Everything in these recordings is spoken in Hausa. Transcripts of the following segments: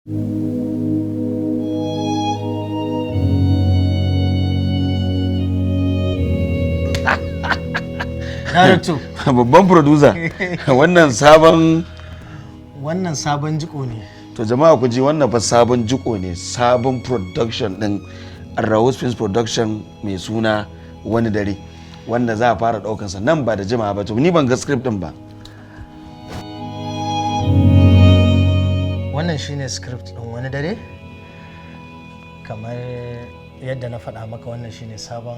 Director. Babban producer. Wannan sabon jiko ne. To jama'a ku ji wannan fa sabon jiko ne, sabon production din AL-RAHUZ Films Production mai suna Wani Dare, wanda za a fara daukansa nan ba da jimawa ba. To ni ban ga script din ba. Wannan shine script din Wani Dare. Kamar yadda na faɗa maka, wannan shine sabon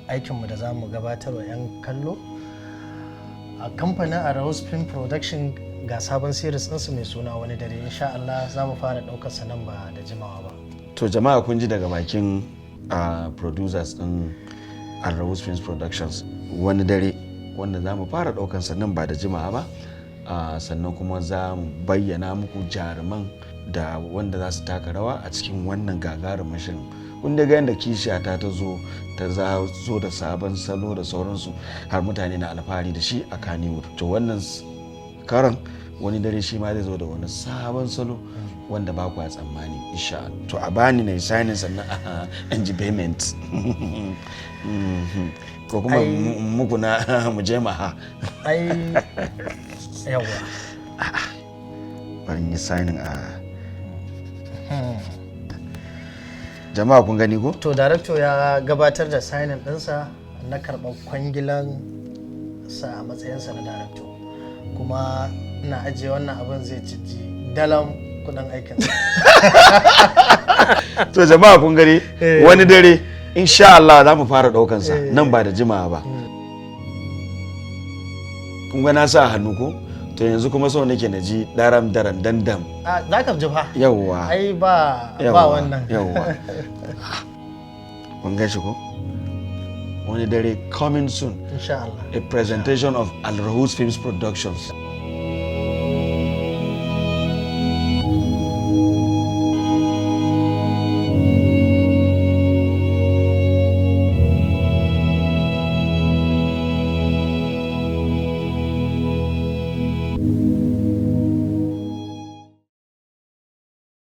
aikinmu da za mu gabatar wa 'yan kallo a kamfanin AL-RAHUZ Film Production. Ga sabon series ɗinsu mai suna Wani Dare, insha Allah za mu fara ɗaukar sa nan ba da jimawa ba. To jama'a kun ji daga bakin producers ɗin AL-RAHUZ Films Productions, Wani Dare, wanda za mu fara ɗaukar sa nan ba da jimawa ba. Sannan kuma za mu bayyana muku jaruman da wanda za su taka rawa a cikin wannan gagarumin shirin. Kun daga yadda kishiyata ta zo da sabon salo da sauransu, har mutane na alfahari da shi a Kannywood. To wannan karan Wani Dare shi ma zai zo da wani sabon salo wanda ba ku tsammani, insha Allah. To a bani na signing sannan a ji payment ko kuma muku na mu je maha. Ai yawa bari yi signing jama'a kun gani ko? To director ya gabatar da signing ɗinsa na karɓar kwangilan sa a matsayinsa na director, kuma ina ajiye wannan abin zai ci dalam kudin aikinsa. To jama'a kun gani Wani Dare, insha Allah za mu fara ɗaukansa nan ba da jimawa ba. Kun ga na sa hannu ko? To yanzu kuma so nake na ji daram daran dandam. Za ka ji fa? Yawwa. Ai ba wannan. Yawwa. Kun gashi ko? Wani Dare coming soon. Insha Allah. A presentation of AL-RAHUZ Films Productions.